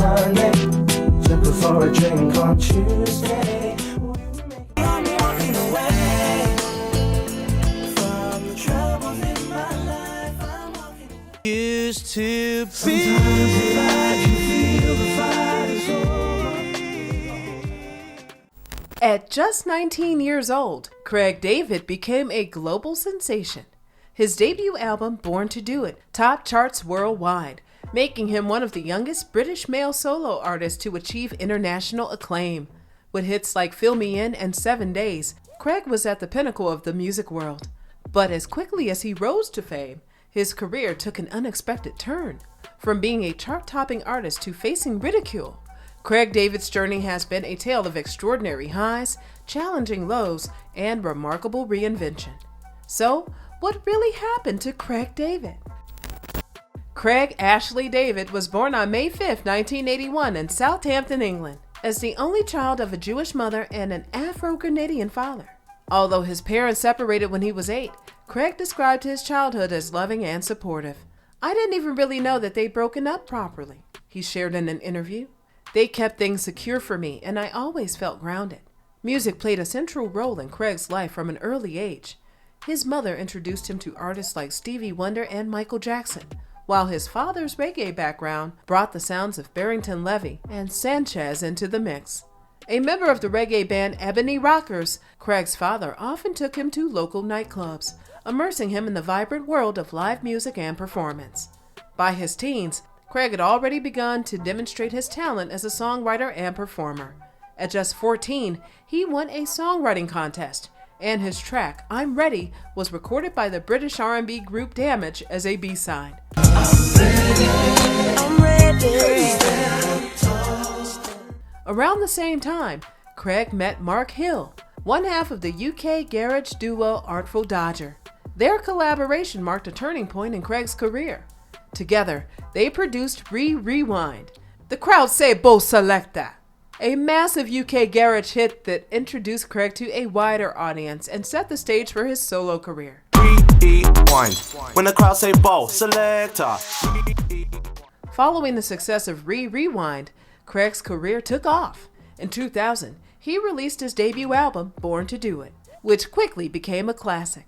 Monday, took her for a drink on Tuesday. I'm walking away from the troubles in my life. I'm walking away. Used to be. Sometimes in life you feel the fight is over. At just 19 years old, Craig David became a global sensation. His debut album, Born to Do It, topped charts worldwide, making him one of the youngest British male solo artists to achieve international acclaim. With hits like Fill Me In and 7 Days, Craig was at the pinnacle of the music world. But as quickly as he rose to fame, his career took an unexpected turn. From being a chart-topping artist to facing ridicule, Craig David's journey has been a tale of extraordinary highs, challenging lows, and remarkable reinvention. So, what really happened to Craig David? Craig Ashley David was born on May 5, 1981 in Southampton, England, as the only child of a Jewish mother and an Afro-Grenadian father. Although his parents separated when he was 8, Craig described his childhood as loving and supportive. "I didn't even really know that they'd broken up properly," he shared in an interview. "They kept things secure for me, and I always felt grounded." Music played a central role in Craig's life from an early age. His mother introduced him to artists like Stevie Wonder and Michael Jackson, while his father's reggae background brought the sounds of Barrington Levy and Sanchez into the mix. A member of the reggae band Ebony Rockers, Craig's father often took him to local nightclubs, immersing him in the vibrant world of live music and performance. By his teens, Craig had already begun to demonstrate his talent as a songwriter and performer. At just 14, he won a songwriting contest, and his track, I'm Ready, was recorded by the British R&B group Damage as a B-side. I'm ready. Around the same time, Craig met Mark Hill, one half of the UK garage duo Artful Dodger. Their collaboration marked a turning point in Craig's career. Together, they produced Rewind. The crowd say Bo Selecta, a massive UK garage hit that introduced Craig to a wider audience and set the stage for his solo career. Rewind. When the crowd say Bo Selecta. Following the success of Rewind, Craig's career took off. In 2000, he released his debut album, Born to Do It, which quickly became a classic.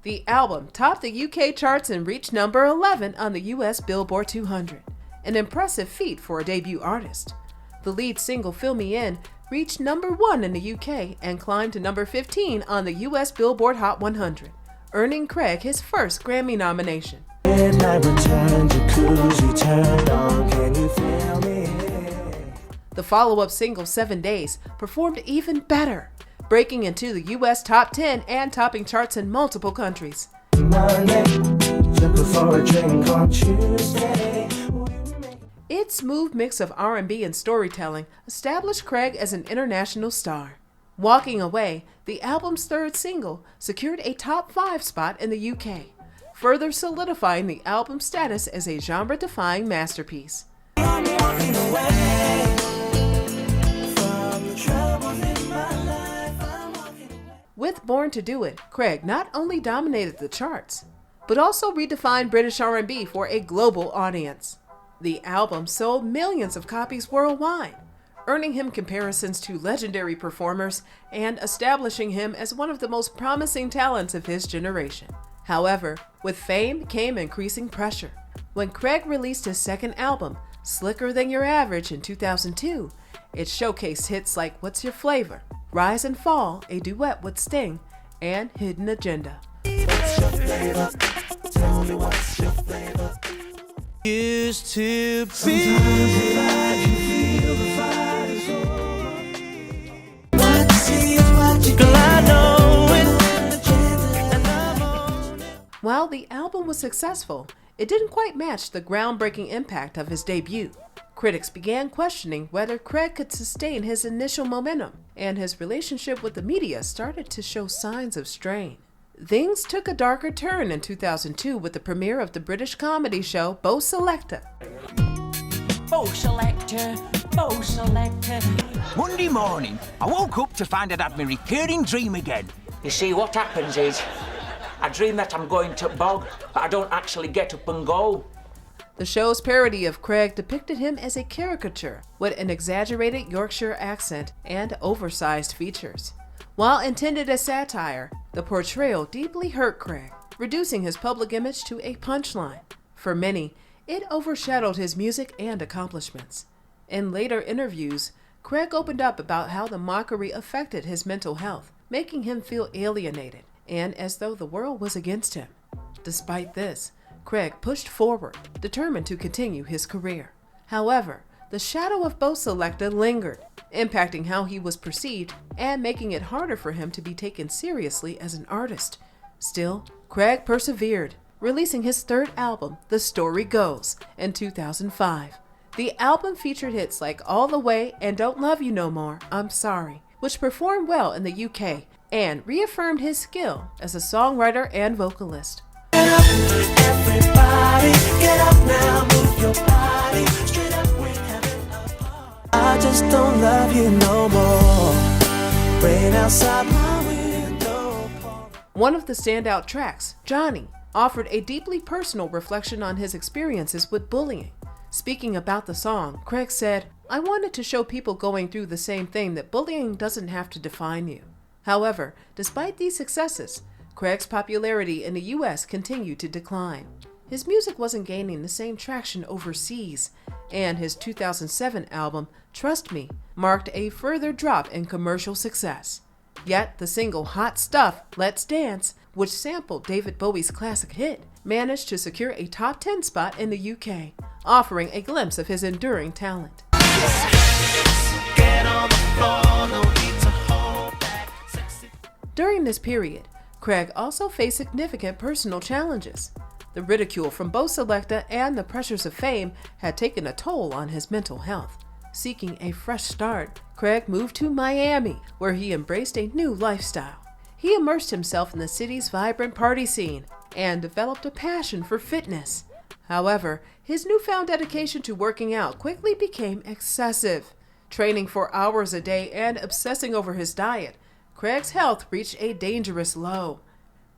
The album topped the UK charts and reached number 11 on the US Billboard 200, an impressive feat for a debut artist. The lead single, Fill Me In, reached number 1 in the UK and climbed to number 15 on the US Billboard Hot 100, earning Craig his first Grammy nomination. Midnight return, jacuzzi turned on, can you feel me? The follow-up single, 7 Days, performed even better, breaking into the US Top 10 and topping charts in multiple countries. Monday, took her for a drink on Tuesday. Its smooth mix of R&B and storytelling established Craig as an international star. Walking Away, the album's third single, secured a top 5 spot in the UK, further solidifying the album's status as a genre-defying masterpiece. I'm walking away from the troubles in my life. I'm walking away. With Born to Do It, Craig not only dominated the charts, but also redefined British R&B for a global audience. The album sold millions of copies worldwide, earning him comparisons to legendary performers and establishing him as one of the most promising talents of his generation. However, with fame came increasing pressure. When Craig released his second album, Slicker Than Your Average, in 2002, it showcased hits like What's Your Flavor, Rise and Fall, a duet with Sting, and Hidden Agenda. What's your flavor? Tell me what's your flavor? Used to be. Sometimes in life you feel the fight is over. What is what you Girl, I know it. While the album was successful, it didn't quite match the groundbreaking impact of his debut. Critics began questioning whether Craig could sustain his initial momentum, and his relationship with the media started to show signs of strain. Things took a darker turn in 2002 with the premiere of the British comedy show Bo Selecta. Bo Selector, Bo Selector. Monday morning, I woke up to find I'd had my recurring dream again. You see, what happens is, I dream that I'm going to bog, but I don't actually get up and go. The show's parody of Craig depicted him as a caricature with an exaggerated Yorkshire accent and oversized features. While intended as satire, the portrayal deeply hurt Craig, reducing his public image to a punchline. For many, it overshadowed his music and accomplishments. In later interviews, Craig opened up about how the mockery affected his mental health, making him feel alienated and as though the world was against him. Despite this, Craig pushed forward, determined to continue his career. However, the shadow of Bo Selecta lingered, impacting how he was perceived and making it harder for him to be taken seriously as an artist. Still, Craig persevered, releasing his third album, The Story Goes, in 2005. The album featured hits like All the Way and Don't Love You No More, I'm Sorry, which performed well in the UK and reaffirmed his skill as a songwriter and vocalist. Get up, everybody, get up now, move your body. Straight up, we're having a party. I just don't love you no more. Rain outside my window. One of the standout tracks, Johnny, offered a deeply personal reflection on his experiences with bullying. Speaking about the song, Craig said, "I wanted to show people going through the same thing that bullying doesn't have to define you." However, despite these successes, Craig's popularity in the US continued to decline. His music wasn't gaining the same traction overseas, and his 2007 album, Trust Me, marked a further drop in commercial success. Yet the single Hot Stuff, Let's Dance, which sampled David Bowie's classic hit, managed to secure a top 10 spot in the UK, offering a glimpse of his enduring talent. During this period, Craig also faced significant personal challenges. The ridicule from Bo Selecta and the pressures of fame had taken a toll on his mental health. Seeking a fresh start, Craig moved to Miami, where he embraced a new lifestyle. He immersed himself in the city's vibrant party scene and developed a passion for fitness. However, his newfound dedication to working out quickly became excessive. Training for hours a day and obsessing over his diet, Craig's health reached a dangerous low.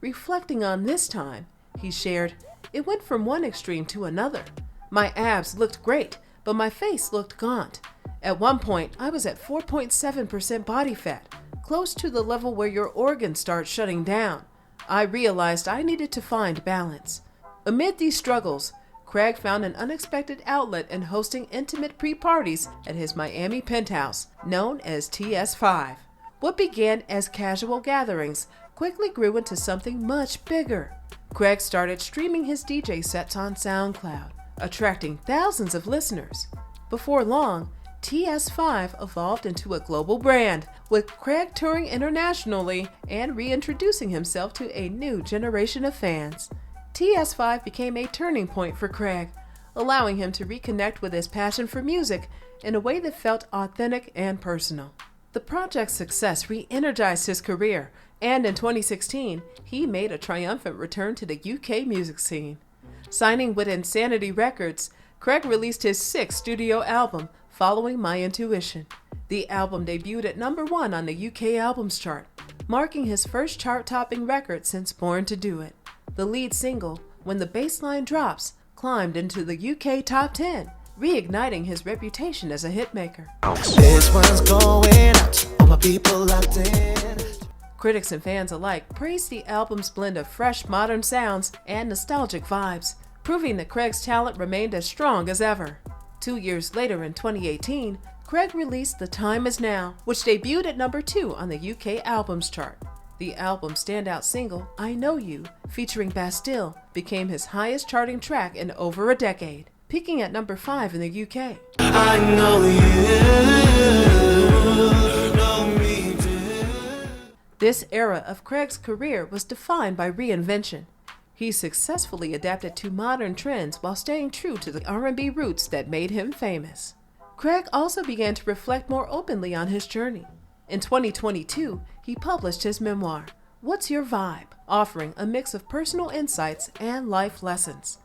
Reflecting on this time, he shared, "It went from one extreme to another. My abs looked great, but my face looked gaunt. At one point, I was at 4.7% body fat, close to the level where your organs start shutting down. I realized I needed to find balance." Amid these struggles, Craig found an unexpected outlet in hosting intimate pre-parties at his Miami penthouse, known as TS5. What began as casual gatherings quickly grew into something much bigger. Craig started streaming his DJ sets on SoundCloud, attracting thousands of listeners. Before long, TS5 evolved into a global brand, with Craig touring internationally and reintroducing himself to a new generation of fans. TS5 became a turning point for Craig, allowing him to reconnect with his passion for music in a way that felt authentic and personal. The project's success re-energized his career, and in 2016, he made a triumphant return to the UK music scene. Signing with Insanity Records, Craig released his sixth studio album, Following My Intuition. The album debuted at #1 on the UK Albums Chart, marking his first chart-topping record since Born to Do It. The lead single, When the Bassline Drops, climbed into the UK Top 10, reigniting his reputation as a hitmaker. This one's going out to all my people locked in. Critics and fans alike praised the album's blend of fresh modern sounds and nostalgic vibes, proving that Craig's talent remained as strong as ever. 2 years later, in 2018, Craig released The Time Is Now, which debuted at #2 on the UK Albums Chart. The album's standout single, I Know You, featuring Bastille, became his highest charting track in over a decade, peaking at #5 in the UK. I know you know me too. This era of Craig's career was defined by reinvention. He successfully adapted to modern trends while staying true to the R&B roots that made him famous. Craig also began to reflect more openly on his journey. In 2022, he published his memoir, What's Your Vibe?, offering a mix of personal insights and life lessons.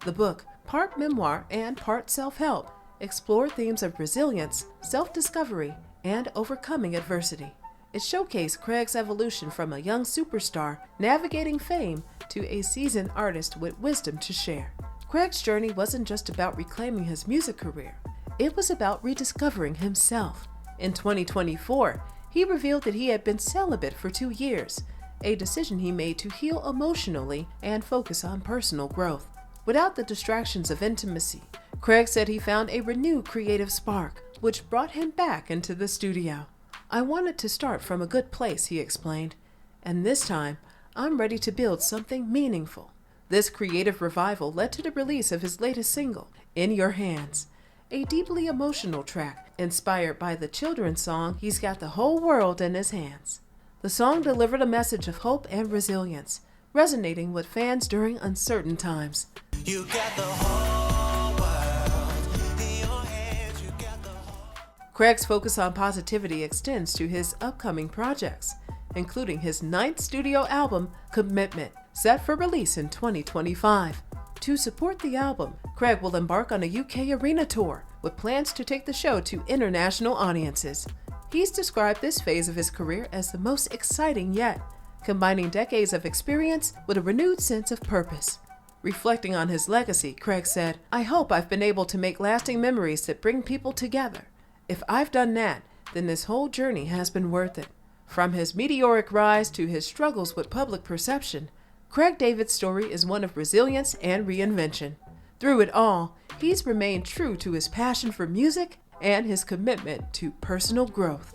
The book, part memoir and part self-help, explored themes of resilience, self-discovery, and overcoming adversity. It showcased Craig's evolution from a young superstar navigating fame to a seasoned artist with wisdom to share. Craig's journey wasn't just about reclaiming his music career. It was about rediscovering himself. In 2024, he revealed that he had been celibate for 2 years, a decision he made to heal emotionally and focus on personal growth. Without the distractions of intimacy, Craig said he found a renewed creative spark, which brought him back into the studio. "I wanted to start from a good place," he explained, "and this time, I'm ready to build something meaningful." This creative revival led to the release of his latest single, In Your Hands, a deeply emotional track inspired by the children's song He's Got the Whole World in His Hands. The song delivered a message of hope and resilience, resonating with fans during uncertain times. You got the whole world in your hands. You got the whole. Craig's focus on positivity extends to his upcoming projects, including his 9th studio album, Commitment, set for release in 2025. To support the album, Craig will embark on a UK arena tour with plans to take the show to international audiences. He's described this phase of his career as the most exciting yet, combining decades of experience with a renewed sense of purpose. Reflecting on his legacy, Craig said, "I hope I've been able to make lasting memories that bring people together. If I've done that, then this whole journey has been worth it." From his meteoric rise to his struggles with public perception, Craig David's story is one of resilience and reinvention. Through it all, he's remained true to his passion for music and his commitment to personal growth.